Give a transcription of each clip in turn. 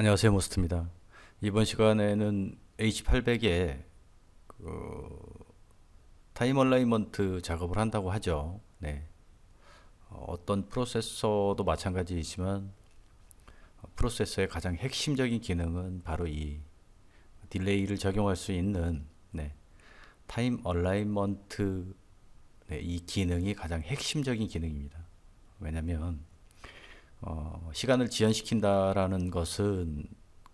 안녕하세요, 모스트입니다. 이번 시간에는 H800에 타임 얼라이먼트 작업을 한다고 하죠. 네. 어떤 프로세서도 마찬가지이지만 프로세서의 가장 핵심적인 기능은 바로 이 딜레이를 적용할 수 있는 타임 얼라이먼트, 이 기능이 가장 핵심적인 기능입니다. 왜냐하면 시간을 지연시킨다라는 것은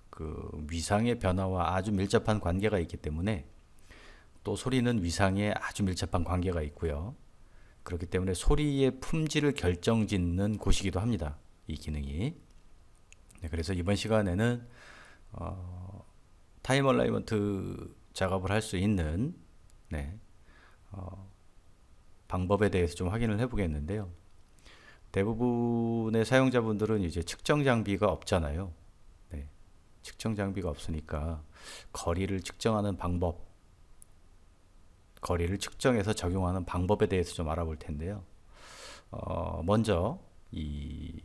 그 위상의 변화와 아주 밀접한 관계가 있기 때문에, 또 소리는 위상에 아주 밀접한 관계가 있고요. 그렇기 때문에 소리의 품질을 결정짓는 곳이기도 합니다, 이 기능이. 그래서 이번 시간에는 타임 얼라이먼트 작업을 할 수 있는 방법에 대해서 좀 확인을 해보겠는데요. 대부분의 사용자분들은 이제 측정 장비가 없잖아요. 측정 장비가 없으니까 거리를 측정하는 방법, 거리를 측정해서 적용하는 방법에 대해서 좀 알아볼 텐데요. 먼저 이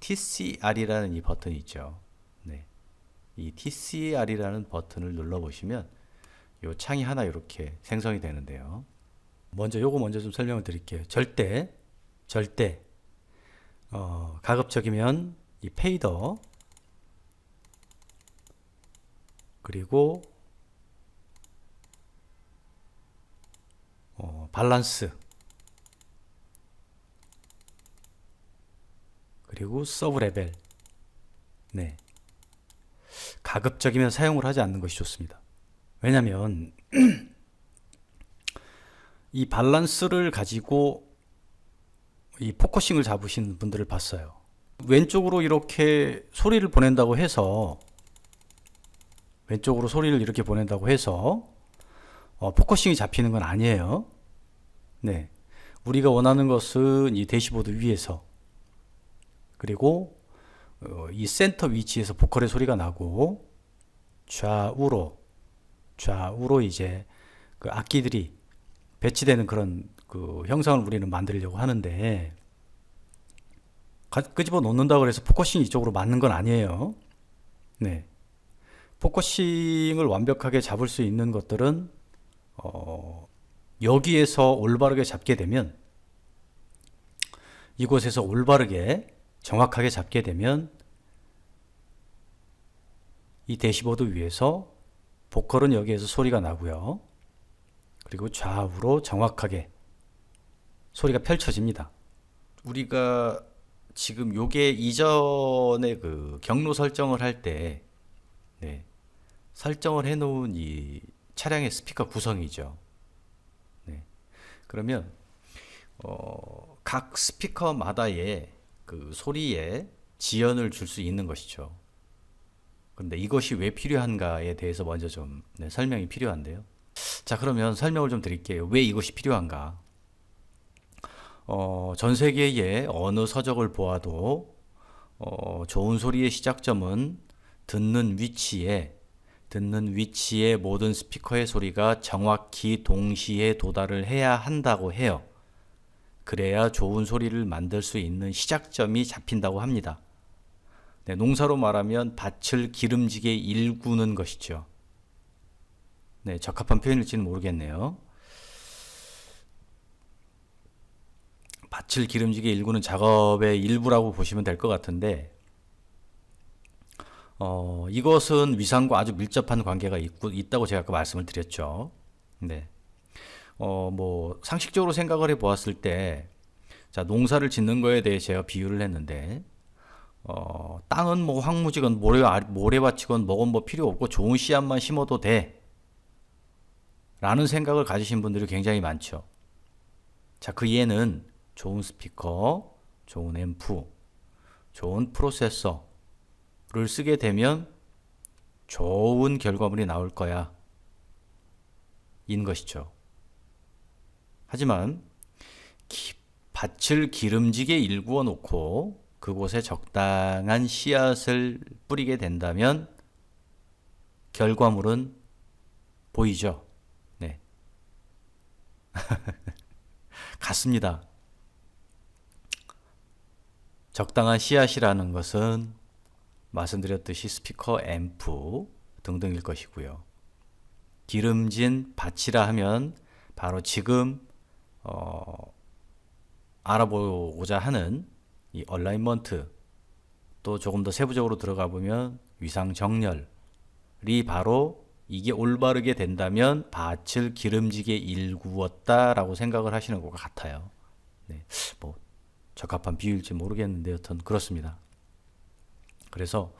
TCR이라는 이 버튼이 있죠. 이 TCR이라는 버튼을 눌러보시면 이 창이 하나 이렇게 생성이 되는데요. 요거 먼저 좀 설명을 드릴게요. 절대 가급적이면 이 페이더, 그리고 밸런스, 그리고 서브 레벨, 가급적이면 사용을 하지 않는 것이 좋습니다. 왜냐면 이 밸런스를 가지고 이 포커싱을 잡으신 분들을 봤어요. 왼쪽으로 이렇게 소리를 보낸다고 해서 포커싱이 잡히는 건 아니에요. 우리가 원하는 것은 이 대시보드 위에서, 그리고 이 센터 위치에서 보컬의 소리가 나고, 좌우로 이제 그 악기들이 배치되는 그런 그 형상을 우리는 만들려고 하는데, 끄집어 놓는다고 해서 포커싱이 이쪽으로 맞는 건 아니에요. 포커싱을 완벽하게 잡을 수 있는 것들은 여기에서 올바르게 잡게 되면, 이곳에서 올바르게 정확하게 잡게 되면 이 대시보드 위에서 보컬은 여기에서 소리가 나고요. 그리고 좌우로 정확하게 소리가 펼쳐집니다. 우리가 지금 요게 이전에 그 경로 설정을 할 때 설정을 해 놓은 이 차량의 스피커 구성이죠. 그러면 각 스피커마다의 그 소리에 지연을 줄 수 있는 것이죠. 그런데 이것이 왜 필요한가에 대해서 먼저 좀 설명이 필요한데요. 자, 그러면 설명을 좀 드릴게요. 왜 이것이 필요한가? 전 세계의 어느 서적을 보아도 좋은 소리의 시작점은 듣는 위치에 모든 스피커의 소리가 정확히 동시에 도달을 해야 한다고 해요. 그래야 좋은 소리를 만들 수 있는 시작점이 잡힌다고 합니다. 농사로 말하면 밭을 기름지게 일구는 것이죠. 적합한 표현일지는 모르겠네요. 밭을 기름지게 일구는 작업의 일부라고 보시면 될 것 같은데, 이것은 위상과 아주 밀접한 관계가 있다고 제가 아까 말씀을 드렸죠. 뭐 상식적으로 생각을 해 보았을 때, 자, 농사를 짓는 거에 대해 제가 비유를 했는데, 땅은 뭐 황무지건 모래밭이건 뭐건 뭐 필요 없고 좋은 씨앗만 심어도 돼 라는 생각을 가지신 분들이 굉장히 많죠. 자, 그 이해는 좋은 스피커, 좋은 앰프, 좋은 프로세서를 쓰게 되면 좋은 결과물이 나올 거야 인 것이죠. 하지만 밭을 기름지게 일구어 놓고 그곳에 적당한 씨앗을 뿌리게 된다면 결과물은 보이죠. 같습니다. 적당한 씨앗이라는 것은 말씀드렸듯이 스피커, 앰프 등등일 것이고요. 기름진 밭이라 하면 바로 지금 알아보고자 하는 이 얼라이먼트, 또 조금 더 세부적으로 들어가 보면 위상 정렬이 바로 이게 올바르게 된다면 밭을 기름지게 일구었다라고 생각을 하시는 것 같아요. 네, 뭐 적합한 비유일지 모르겠는데 여튼 그렇습니다. 그래서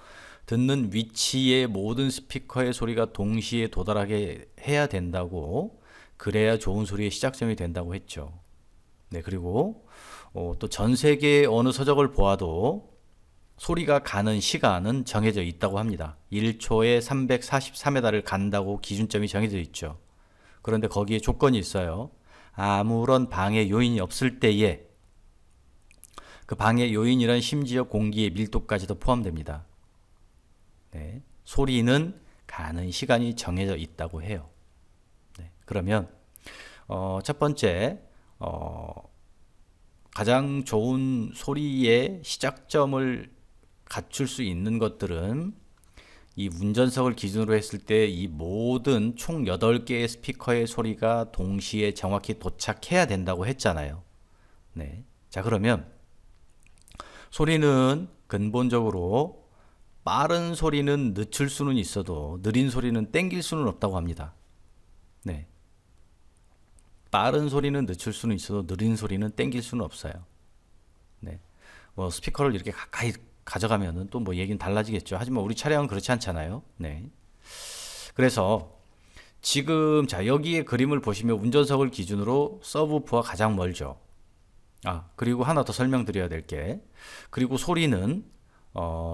듣는 위치의 모든 스피커의 소리가 동시에 도달하게 해야 된다고, 그래야 좋은 소리의 시작점이 된다고 했죠. 네, 그리고 또 전 세계 어느 서적을 보아도 소리가 가는 시간은 정해져 있다고 합니다. 1초에 343m를 간다고 기준점이 정해져 있죠. 그런데 거기에 조건이 있어요. 아무런 방해 요인이 없을 때에, 그 방해 요인이란 심지어 공기의 밀도까지도 포함됩니다. 네, 소리는 가는 시간이 정해져 있다고 해요. 네, 그러면 첫 번째, 가장 좋은 소리의 시작점을 갖출 수 있는 것들은 이 운전석을 기준으로 했을 때 이 모든 총 8개의 스피커의 소리가 동시에 정확히 도착해야 된다고 했잖아요. 네. 자, 그러면 소리는 근본적으로 빠른 소리는 늦출 수는 있어도 느린 소리는 땡길 수는 없다고 합니다. 네. 빠른 소리는 늦출 수는 있어도 느린 소리는 땡길 수는 없어요. 네. 뭐 스피커를 이렇게 가까이 가져가면은 또 뭐 얘기는 달라지겠죠. 하지만 우리 차량은 그렇지 않잖아요. 네. 그래서 지금 자 여기에 그림을 보시면 운전석을 기준으로 서브우프와 가장 멀죠. 그리고 하나 더 설명드려야 될 게, 그리고 소리는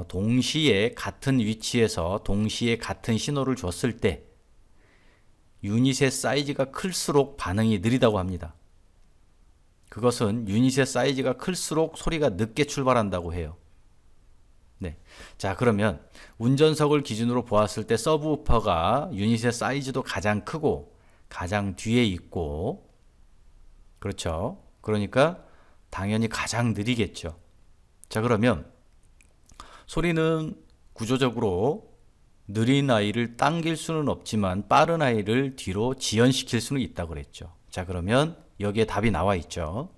동시에 같은 위치에서 동시에 같은 신호를 줬을 때 유닛의 사이즈가 클수록 반응이 느리다고 합니다. 그것은 유닛의 사이즈가 클수록 소리가 늦게 출발한다고 해요. 네. 자, 그러면 운전석을 기준으로 보았을 때 서브우퍼가 유닛의 사이즈도 가장 크고 가장 뒤에 있고, 그렇죠. 그러니까 당연히 가장 느리겠죠. 자, 그러면 소리는 구조적으로 느린 아이를 당길 수는 없지만 빠른 아이를 뒤로 지연시킬 수는 있다고 그랬죠. 자, 그러면 여기에 답이 나와 있죠.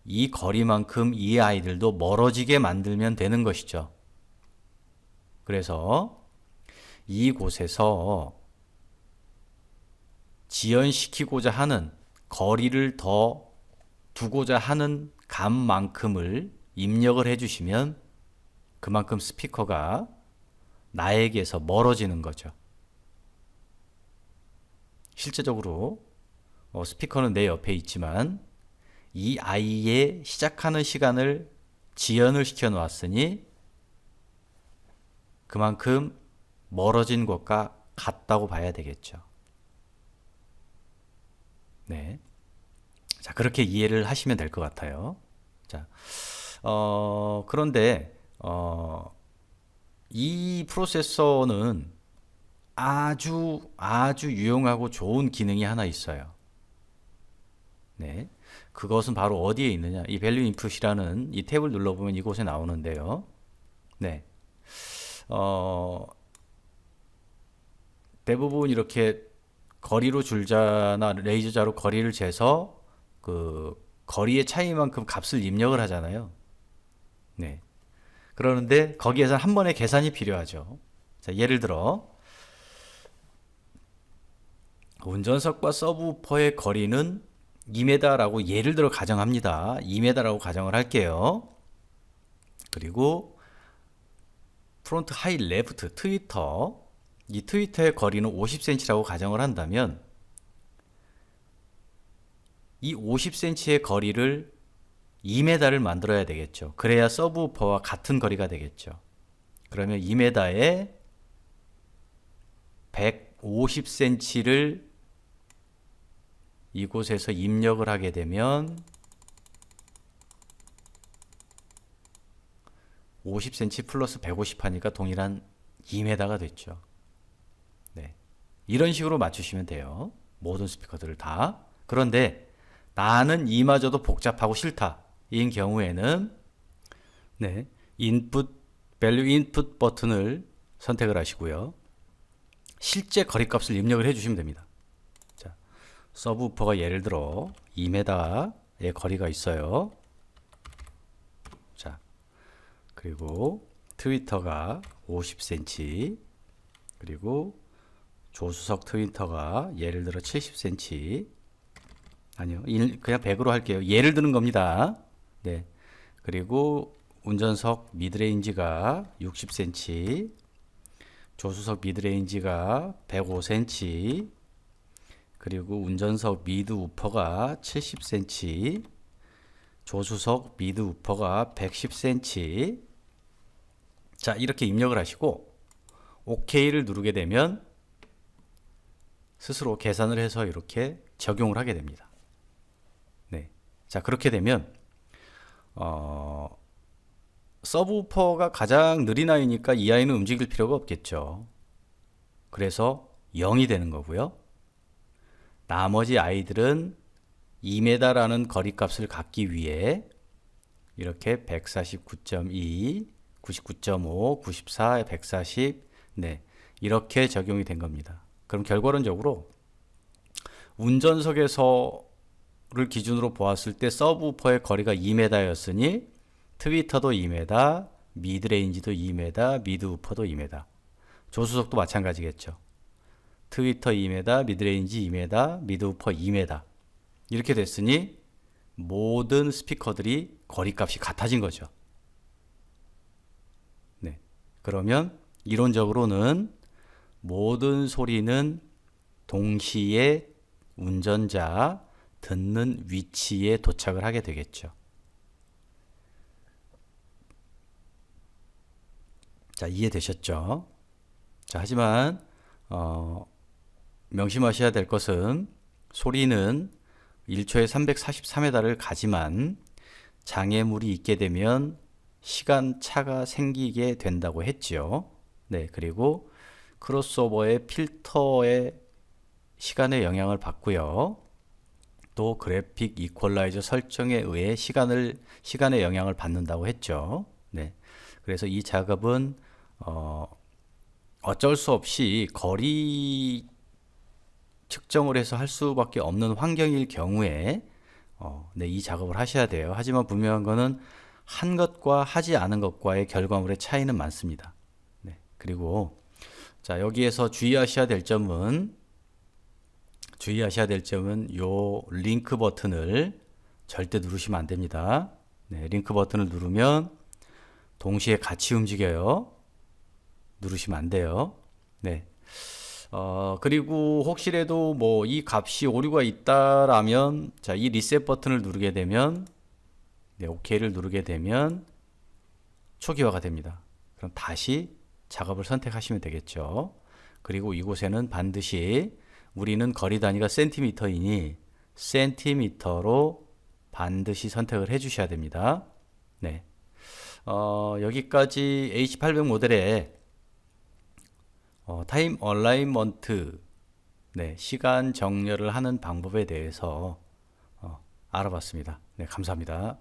이 거리만큼 이 아이들도 멀어지게 만들면 되는 것이죠. 그래서 이곳에서 지연시키고자 하는, 거리를 더 두고자 하는 값만큼을 입력을 해주시면 그만큼 스피커가 나에게서 멀어지는 거죠. 실제적으로 스피커는 내 옆에 있지만 이 아이의 시작하는 시간을 지연을 시켜 놓았으니 그만큼 멀어진 것과 같다고 봐야 되겠죠. 네. 자, 그렇게 이해를 하시면 될 것 같아요. 자, 그런데 이 프로세서는 아주 유용하고 좋은 기능이 하나 있어요. 네. 그것은 바로 어디에 있느냐? 이 밸류 인풋이라는 이 탭을 눌러보면 이곳에 나오는데요. 네. 대부분 이렇게 거리로 줄자나 레이저자로 거리를 재서 그 거리의 차이만큼 값을 입력을 하잖아요. 네. 그러는데 거기에서 한 번의 계산이 필요하죠. 자, 예를 들어 운전석과 서브우퍼의 거리는 2m라고 예를 들어 가정합니다. 2m라고 가정을 할게요. 그리고 프론트 하이 레프트 트위터, 이 트위터의 거리는 50cm라고 가정을 한다면 이 50cm의 거리를 2m를 만들어야 되겠죠. 그래야 서브우퍼와 같은 거리가 되겠죠. 그러면 2m에 150cm를 이곳에서 입력을 하게 되면 50cm 플러스 150 하니까 동일한 2m가 됐죠. 네. 이런 식으로 맞추시면 돼요. 모든 스피커들을 다. 그런데 나는 이마저도 복잡하고 싫다. 인 경우에는 네. 인풋 value input 버튼을 선택을 하시고요. 실제 거리값을 입력을 해주시면 됩니다. 자, 서브우퍼가 예를 들어 2m의 거리가 있어요. 자, 그리고 트위터가 50cm, 그리고 조수석 트위터가 예를 들어 70cm, 아니요, 그냥 100으로 할게요. 예를 드는 겁니다. 네, 그리고 운전석 미드레인지가 60cm, 조수석 미드레인지가 105cm, 그리고 운전석 미드 우퍼가 70cm, 조수석 미드 우퍼가 110cm. 자, 이렇게 입력을 하시고 OK를 누르게 되면 스스로 계산을 해서 이렇게 적용을 하게 됩니다. 네. 자, 그렇게 되면 서브우퍼가 가장 느린 아이니까 이 아이는 움직일 필요가 없겠죠. 그래서 0이 되는 거고요. 나머지 아이들은 2m라는 거리값을 갖기 위해 이렇게 149.2, 99.5, 94, 140, 네, 이렇게 적용이 된 겁니다. 그럼 결과론적으로 운전석에서를 기준으로 보았을 때 서브우퍼의 거리가 2m였으니 트위터도 2m, 미드레인지도 2m, 미드우퍼도 2m, 조수석도 마찬가지겠죠. 트위터 2m, 미드레인지 2m, 미드우퍼 2m. 이렇게 됐으니 모든 스피커들이 거리값이 같아진 거죠. 네. 그러면 이론적으로는 모든 소리는 동시에 운전자 듣는 위치에 도착을 하게 되겠죠. 자, 이해되셨죠? 자, 하지만 명심하셔야 될 것은 소리는 1초에 344m를 가지만 장애물이 있게 되면 시간차가 생기게 된다고 했죠. 네, 그리고 크로스오버의 필터의 시간의 영향을 받고요. 또 그래픽 이퀄라이저 설정에 의해 시간의 영향을 받는다고 했죠. 네, 그래서 이 작업은 어쩔 수 없이 거리 측정을 해서 할 수밖에 없는 환경일 경우에 네, 이 작업을 하셔야 돼요. 하지만 분명한 거는 한 것과 하지 않은 것과의 결과물의 차이는 많습니다. 네, 그리고 자, 여기에서 주의하셔야 될 점은 요 링크 버튼을 절대 누르시면 안 됩니다. 네, 링크 버튼을 누르면 동시에 같이 움직여요. 누르시면 안 돼요. 네. 그리고 혹시라도 뭐 이 값이 오류가 있다라면 자, 이 리셋 버튼을 누르게 되면 네, OK를 누르게 되면 초기화가 됩니다. 그럼 다시 작업을 선택하시면 되겠죠. 그리고 이곳에는 반드시 우리는 거리 단위가 센티미터이니 센티미터로 반드시 선택을 해 주셔야 됩니다. 네. 여기까지 H800 모델의 타임 얼라이먼트, 네, 시간 정렬을 하는 방법에 대해서 알아봤습니다. 네, 감사합니다.